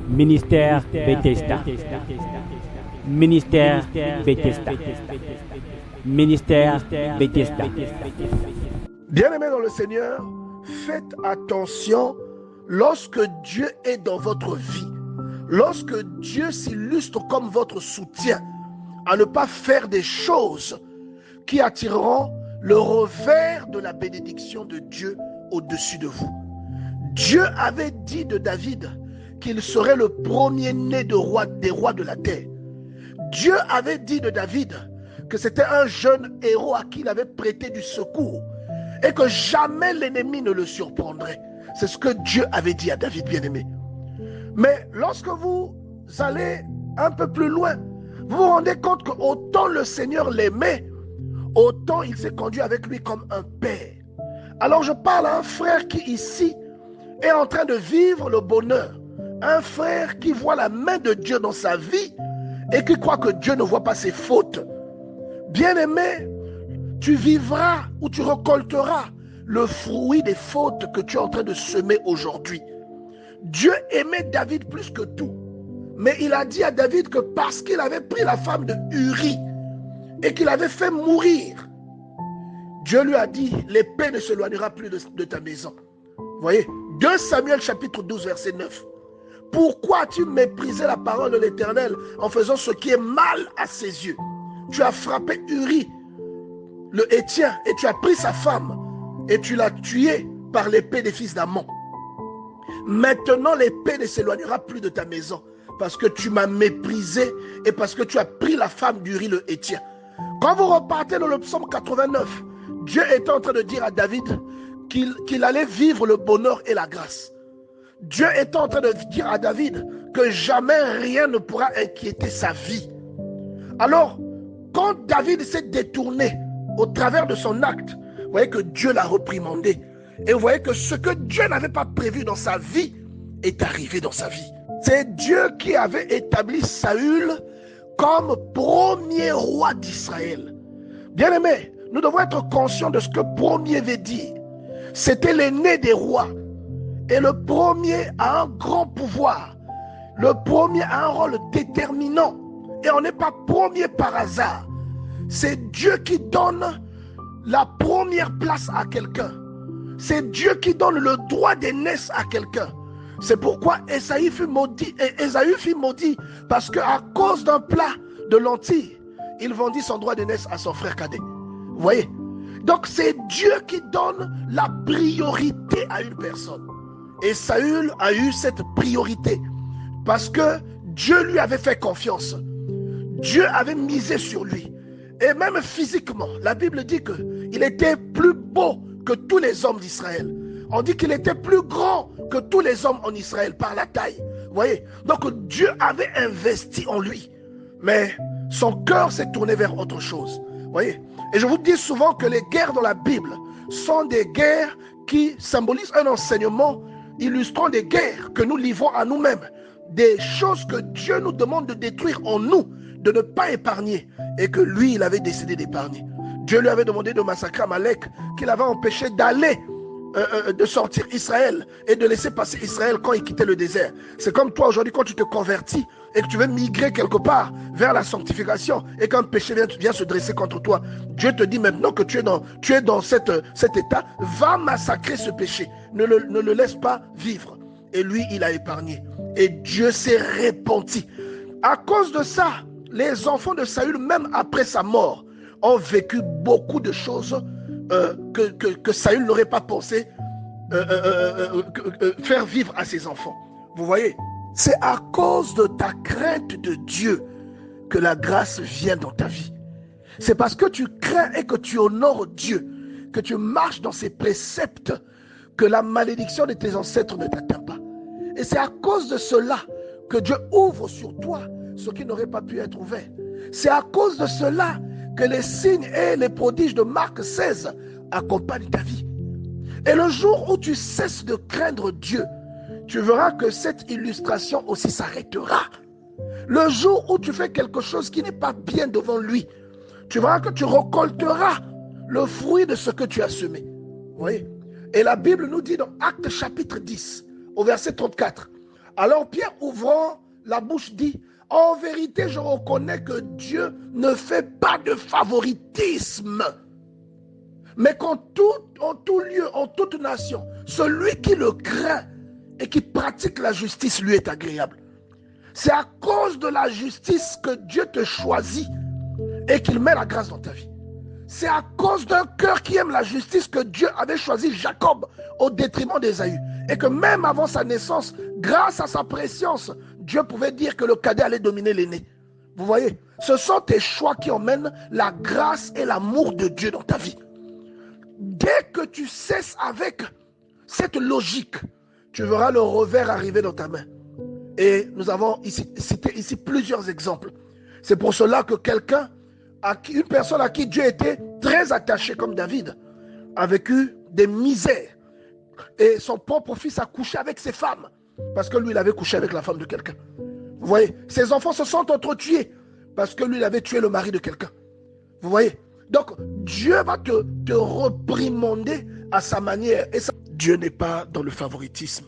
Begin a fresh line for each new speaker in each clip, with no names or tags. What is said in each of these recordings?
Ministère Bethesda. Ministère Bethesda. Ministère Bethesda.
Bien-aimés dans le Seigneur, faites attention lorsque Dieu est dans votre vie, lorsque Dieu s'illustre comme votre soutien, à ne pas faire des choses qui attireront le revers de la bénédiction de Dieu au-dessus de vous. Dieu avait dit de David qu'il serait le premier-né des rois de la terre. Dieu avait dit de David que c'était un jeune héros à qui il avait prêté du secours et que jamais l'ennemi ne le surprendrait. C'est ce que Dieu avait dit à David, bien-aimé. Mais lorsque vous allez un peu plus loin, vous vous rendez compte que autant le Seigneur l'aimait, autant il s'est conduit avec lui comme un père. Alors je parle à un frère qui ici est en train de vivre le bonheur. Un frère qui voit la main de Dieu dans sa vie et qui croit que Dieu ne voit pas ses fautes. Bien-aimé, tu vivras ou tu récolteras le fruit des fautes que tu es en train de semer aujourd'hui. Dieu aimait David plus que tout. Mais il a dit à David que parce qu'il avait pris la femme de Uri et qu'il avait fait mourir, Dieu lui a dit, l'épée ne s'éloignera plus de ta maison. Vous voyez, 2 Samuel chapitre 12 verset 9. Pourquoi as-tu méprisé la parole de l'Éternel en faisant ce qui est mal à ses yeux? Tu as frappé Uri, le Héthien, et tu as pris sa femme et tu l'as tué par l'épée des fils d'Ammon. Maintenant l'épée ne s'éloignera plus de ta maison parce que tu m'as méprisé et parce que tu as pris la femme d'Uri le Héthien. Quand vous repartez dans le psaume 89, Dieu est en train de dire à David qu'il allait vivre le bonheur et la grâce. Dieu est en train de dire à David que jamais rien ne pourra inquiéter sa vie. Alors, quand David s'est détourné au travers de son acte, vous voyez que Dieu l'a reprimandé. Et vous voyez que ce que Dieu n'avait pas prévu dans sa vie est arrivé dans sa vie. C'est Dieu qui avait établi Saül comme premier roi d'Israël. Bien-aimés, nous devons être conscients de ce que premier veut dire. C'était l'aîné des rois. Et le premier a un grand pouvoir. Le premier a un rôle déterminant. Et on n'est pas premier par hasard. C'est Dieu qui donne la première place à quelqu'un. C'est Dieu qui donne le droit d'aînesse à quelqu'un. C'est pourquoi Ésaü fut maudit. Et Ésaü fut maudit parce qu'à cause d'un plat de lentilles, il vendit son droit d'aînesse à son frère cadet. Vous voyez? Donc c'est Dieu qui donne la priorité à une personne. Et Saül a eu cette priorité parce que Dieu lui avait fait confiance. Dieu avait misé sur lui. Et même physiquement, la Bible dit qu'il était plus beau que tous les hommes d'Israël. On dit qu'il était plus grand que tous les hommes en Israël par la taille. Vous voyez? Donc Dieu avait investi en lui. Mais son cœur s'est tourné vers autre chose. Vous voyez? Et je vous dis souvent que les guerres dans la Bible sont des guerres qui symbolisent un enseignement illustrant des guerres que nous livrons à nous-mêmes. Des choses que Dieu nous demande de détruire en nous, de ne pas épargner. Et que lui, il avait décidé d'épargner. Dieu lui avait demandé de massacrer Amalek, qu'il avait empêché d'aller, de sortir Israël et de laisser passer Israël quand il quittait le désert. C'est comme toi aujourd'hui quand tu te convertis et que tu veux migrer quelque part vers la sanctification et qu'un péché vient se dresser contre toi. Dieu te dit maintenant que tu es dans cet état, va massacrer ce péché. Ne le laisse pas vivre. Et lui, il a épargné. Et Dieu s'est repenti. À cause de ça, les enfants de Saül, même après sa mort, ont vécu beaucoup de choses que Saül n'aurait pas pensé faire vivre à ses enfants. Vous voyez, c'est à cause de ta crainte de Dieu que la grâce vient dans ta vie. C'est parce que tu crains et que tu honores Dieu, que tu marches dans ses préceptes, que la malédiction de tes ancêtres ne t'atteint pas. Et c'est à cause de cela que Dieu ouvre sur toi ce qui n'aurait pas pu être ouvert. C'est à cause de cela que les signes et les prodiges de Marc 16 accompagnent ta vie. Et le jour où tu cesses de craindre Dieu, tu verras que cette illustration aussi s'arrêtera. Le jour où tu fais quelque chose qui n'est pas bien devant lui, tu verras que tu récolteras le fruit de ce que tu as semé. Vous voyez? Et la Bible nous dit dans Actes chapitre 10, au verset 34, Alors Pierre, ouvrant la bouche, dit, en vérité, je reconnais que Dieu ne fait pas de favoritisme, mais en tout lieu, en toute nation, celui qui le craint et qui pratique la justice lui est agréable. C'est à cause de la justice que Dieu te choisit et qu'il met la grâce dans ta vie. C'est à cause d'un cœur qui aime la justice que Dieu avait choisi Jacob au détriment d'Ésaü. Et que même avant sa naissance, grâce à sa préscience, Dieu pouvait dire que le cadet allait dominer l'aîné. Vous voyez, ce sont tes choix qui emmènent la grâce et l'amour de Dieu dans ta vie. Dès que tu cesses avec cette logique, tu verras le revers arriver dans ta main. Et nous avons cité ici plusieurs exemples. C'est pour cela que une personne à qui Dieu était très attaché comme David, a vécu des misères. Et son propre fils a couché avec ses femmes, parce que lui, il avait couché avec la femme de quelqu'un. Vous voyez, ses enfants se sont entretués, parce que lui, il avait tué le mari de quelqu'un. Vous voyez, donc Dieu va te reprimander à sa manière. Et ça, Dieu n'est pas dans le favoritisme.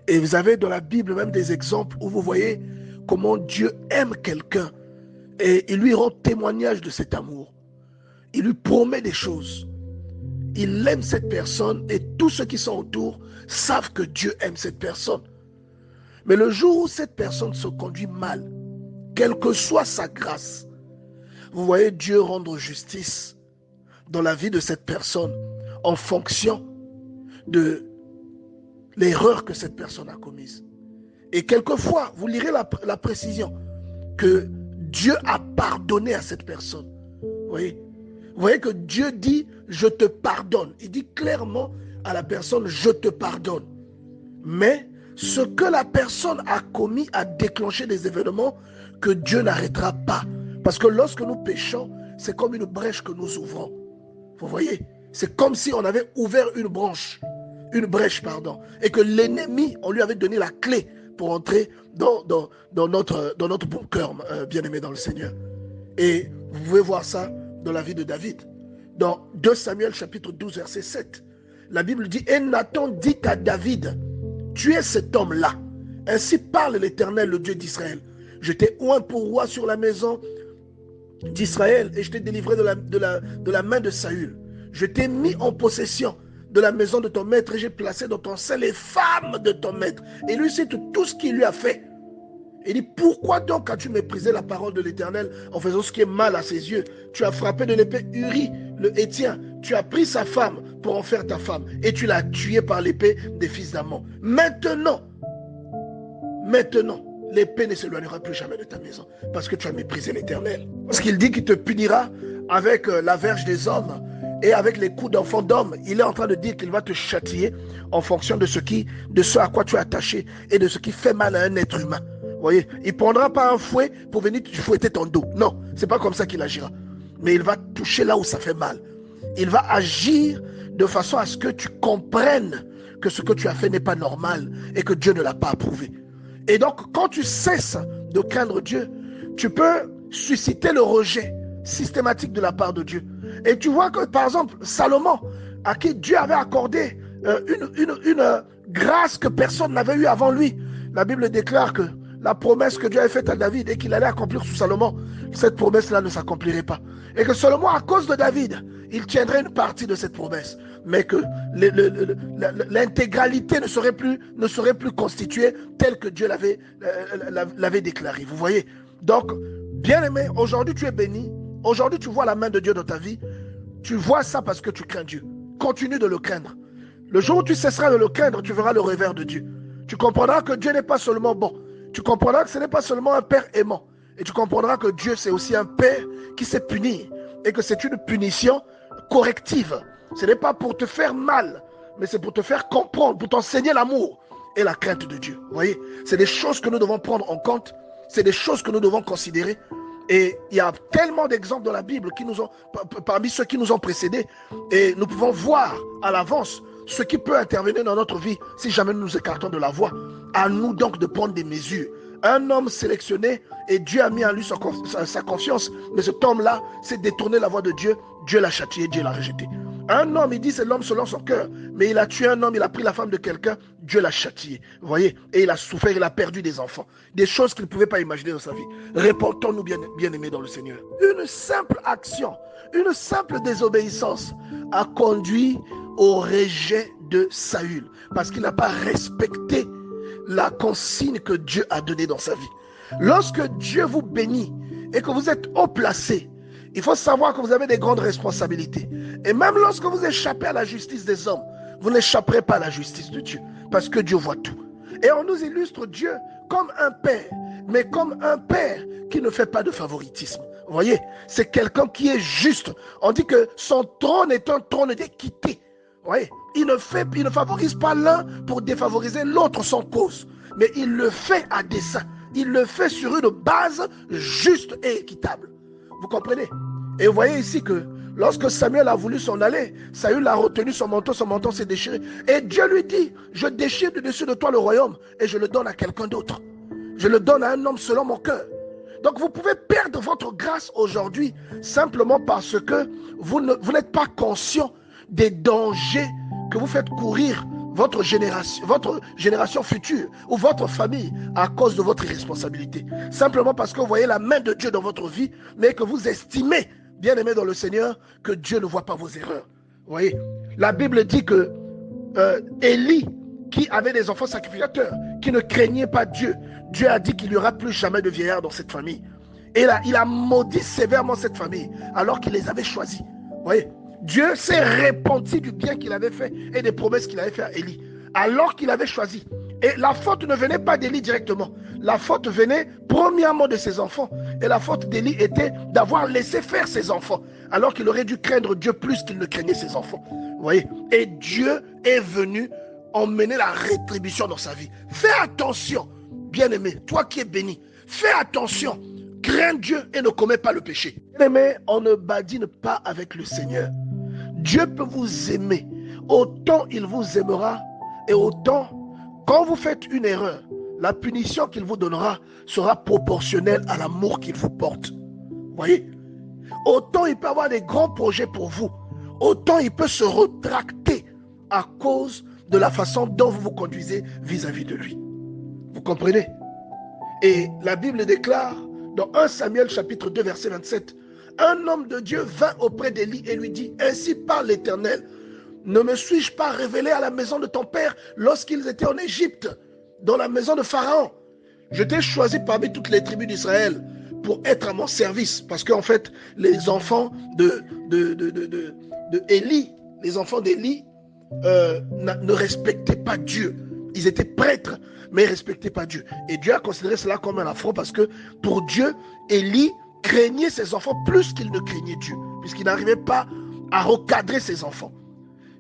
Et vous avez dans la Bible même des exemples où vous voyez comment Dieu aime quelqu'un et il lui rend témoignage de cet amour. Il lui promet des choses. Il aime cette personne et tous ceux qui sont autour savent que Dieu aime cette personne. Mais le jour où cette personne se conduit mal, quelle que soit sa grâce, vous voyez Dieu rendre justice dans la vie de cette personne en fonction de l'erreur que cette personne a commise. Et quelquefois, vous lirez la précision que Dieu a pardonné à cette personne. Vous voyez que Dieu dit, je te pardonne. Il dit clairement à la personne, je te pardonne. Mais ce que la personne a commis a déclenché des événements que Dieu n'arrêtera pas. Parce que lorsque nous péchons, c'est comme une brèche que nous ouvrons. Vous voyez, c'est comme si on avait ouvert une brèche, et que l'ennemi, on lui avait donné la clé pour entrer dans notre bunker, bien-aimé dans le Seigneur. Et vous pouvez voir ça dans la vie de David. Dans 2 Samuel chapitre 12, verset 7, la Bible dit, et Nathan dit à David, tu es cet homme-là. Ainsi parle l'Éternel, le Dieu d'Israël. Je t'ai oint pour roi sur la maison d'Israël et je t'ai délivré de la main de Saül. Je t'ai mis en possession de la maison de ton maître et j'ai placé dans ton sein les femmes de ton maître. Et lui cite tout ce qu'il lui a fait. Il dit, pourquoi donc as-tu méprisé la parole de l'Éternel en faisant ce qui est mal à ses yeux? Tu as frappé de l'épée Uri, le Hétien. Tu as pris sa femme pour en faire ta femme et tu l'as tuée par l'épée des fils d'Ammon. Maintenant, l'épée ne s'éloignera plus jamais de ta maison parce que tu as méprisé l'Éternel. Parce qu'il dit qu'il te punira avec la verge des hommes et avec les coups d'enfants d'hommes. Il est en train de dire qu'il va te châtier en fonction de ce à quoi tu es attaché et de ce qui fait mal à un être humain. Vous voyez, il ne prendra pas un fouet pour venir te fouetter ton dos. Non, ce n'est pas comme ça qu'il agira. Mais il va toucher là où ça fait mal. Il va agir de façon à ce que tu comprennes que ce que tu as fait n'est pas normal et que Dieu ne l'a pas approuvé. Et donc, quand tu cesses de craindre Dieu, tu peux susciter le rejet systématique de la part de Dieu. Et tu vois que, par exemple, Salomon, à qui Dieu avait accordé une grâce que personne n'avait eue avant lui, la Bible déclare que la promesse que Dieu avait faite à David et qu'il allait accomplir sous Salomon, cette promesse-là ne s'accomplirait pas. Et que Salomon, à cause de David, il tiendrait une partie de cette promesse. Mais que l'intégralité ne serait plus constituée telle que Dieu l'avait déclaré. Vous voyez? Donc, bien-aimé, aujourd'hui tu es béni. Aujourd'hui tu vois la main de Dieu dans ta vie. Tu vois ça parce que tu crains Dieu. Continue de le craindre. Le jour où tu cesseras de le craindre, tu verras le revers de Dieu. Tu comprendras que Dieu n'est pas seulement bon. Tu comprendras que ce n'est pas seulement un père aimant. Et tu comprendras que Dieu, c'est aussi un père qui sait punir. Et que c'est une punition corrective. Ce n'est pas pour te faire mal, mais c'est pour te faire comprendre, pour t'enseigner l'amour et la crainte de Dieu. Vous voyez, c'est des choses que nous devons prendre en compte. C'est des choses que nous devons considérer. Et il y a tellement d'exemples dans la Bible parmi ceux qui nous ont précédés. Et nous pouvons voir à l'avance ce qui peut intervenir dans notre vie si jamais nous nous écartons de la voie. À nous donc de prendre des mesures. Un homme sélectionné et Dieu a mis en lui sa confiance. Mais cet homme-là s'est détourné la voie de Dieu. Dieu l'a châtié, Dieu l'a rejeté. Un homme, il dit c'est l'homme selon son cœur. Mais il a tué un homme, il a pris la femme de quelqu'un. Dieu l'a châtié. Vous voyez? Et il a souffert, il a perdu des enfants. Des choses qu'il ne pouvait pas imaginer dans sa vie. Répondons-nous, bien-aimés dans le Seigneur. Une simple action, une simple désobéissance a conduit au rejet de Saül. Parce qu'il n'a pas respecté la consigne que Dieu a donnée dans sa vie. Lorsque Dieu vous bénit et que vous êtes haut placé, il faut savoir que vous avez des grandes responsabilités. Et même lorsque vous échappez à la justice des hommes, vous n'échapperez pas à la justice de Dieu. Parce que Dieu voit tout. Et on nous illustre Dieu comme un père, mais comme un père qui ne fait pas de favoritisme. Vous voyez, c'est quelqu'un qui est juste. On dit que son trône est un trône d'équité. Vous voyez, il ne favorise pas l'un pour défavoriser l'autre sans cause. Mais il le fait à dessein. Il le fait sur une base juste et équitable. Vous comprenez? Et vous voyez ici que lorsque Samuel a voulu s'en aller, Saül a retenu son manteau s'est déchiré. Et Dieu lui dit, je déchire du dessus de toi le royaume et je le donne à quelqu'un d'autre. Je le donne à un homme selon mon cœur. Donc vous pouvez perdre votre grâce aujourd'hui simplement parce que vous n'êtes pas conscient des dangers que vous faites courir votre génération future ou votre famille à cause de votre irresponsabilité. Simplement parce que vous voyez la main de Dieu dans votre vie, mais que vous estimez, bien-aimé dans le Seigneur, que Dieu ne voit pas vos erreurs. Vous voyez, la Bible dit que Élie, qui avait des enfants sacrificateurs, qui ne craignait pas Dieu, Dieu a dit qu'il n'y aura plus jamais de vieillard dans cette famille. Et là, il a maudit sévèrement cette famille, alors qu'il les avait choisis. Vous voyez, Dieu s'est repenti du bien qu'il avait fait et des promesses qu'il avait fait à Élie, alors qu'il avait choisi. Et la faute ne venait pas d'Élie directement. La faute venait premièrement de ses enfants. Et la faute d'Élie était d'avoir laissé faire ses enfants, alors qu'il aurait dû craindre Dieu plus qu'il ne craignait ses enfants. Vous voyez? Et Dieu est venu emmener la rétribution dans sa vie. Fais attention, bien-aimé, toi qui es béni. Fais attention. Crains Dieu et ne commets pas le péché. Bien-aimé, on ne badine pas avec le Seigneur. Dieu peut vous aimer. Autant il vous aimera et autant, quand vous faites une erreur, la punition qu'il vous donnera sera proportionnelle à l'amour qu'il vous porte. Vous voyez? Autant il peut avoir des grands projets pour vous, autant il peut se rétracter à cause de la façon dont vous vous conduisez vis-à-vis de lui. Vous comprenez? Et la Bible déclare dans 1 Samuel chapitre 2 verset 27, un homme de Dieu vint auprès d'Élie et lui dit, ainsi parle l'Éternel, ne me suis-je pas révélé à la maison de ton père lorsqu'ils étaient en Égypte, dans la maison de Pharaon? Je t'ai choisi parmi toutes les tribus d'Israël pour être à mon service. Parce qu'en fait, les enfants d'Élie, les enfants d'Élie ne respectaient pas Dieu. Ils étaient prêtres, mais ils ne respectaient pas Dieu. Et Dieu a considéré cela comme un affront parce que pour Dieu, Élie craignait ses enfants plus qu'il ne craignait Dieu, puisqu'il n'arrivait pas à recadrer ses enfants.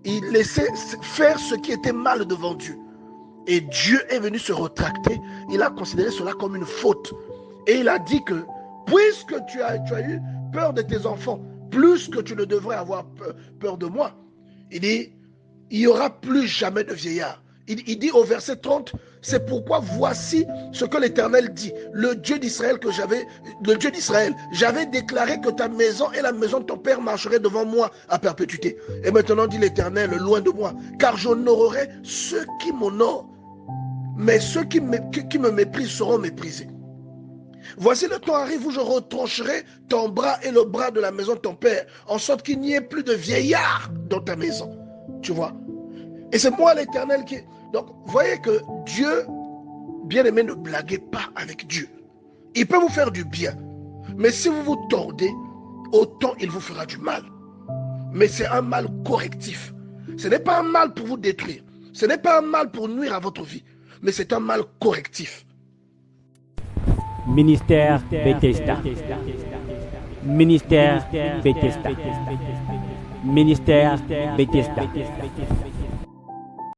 Il laissait faire ce qui était mal devant Dieu. Et Dieu est venu se rétracter. Il a considéré cela comme une faute. Et il a dit que, puisque tu as eu peur de tes enfants, plus que tu ne devrais avoir peur de moi, il dit, il n'y aura plus jamais de vieillard. Il dit au verset 30, c'est pourquoi voici ce que l'Éternel dit, le Dieu d'Israël, j'avais déclaré que ta maison et la maison de ton père marcheraient devant moi à perpétuité. Et maintenant dit l'Éternel, loin de moi, car j'honorerai ceux qui m'honorent, mais ceux qui me méprisent seront méprisés. Voici le temps arrive où je retrancherai ton bras et le bras de la maison de ton père, en sorte qu'il n'y ait plus de vieillard dans ta maison. Tu vois? Et c'est moi l'Éternel qui... Donc, vous voyez que Dieu, bien-aimé, ne blaguez pas avec Dieu. Il peut vous faire du bien. Mais si vous vous tordez, autant il vous fera du mal. Mais c'est un mal correctif. Ce n'est pas un mal pour vous détruire. Ce n'est pas un mal pour nuire à votre vie. Mais c'est un mal correctif.
Ministère Bethesda. Ministère Bethesda. Ministère Bethesda.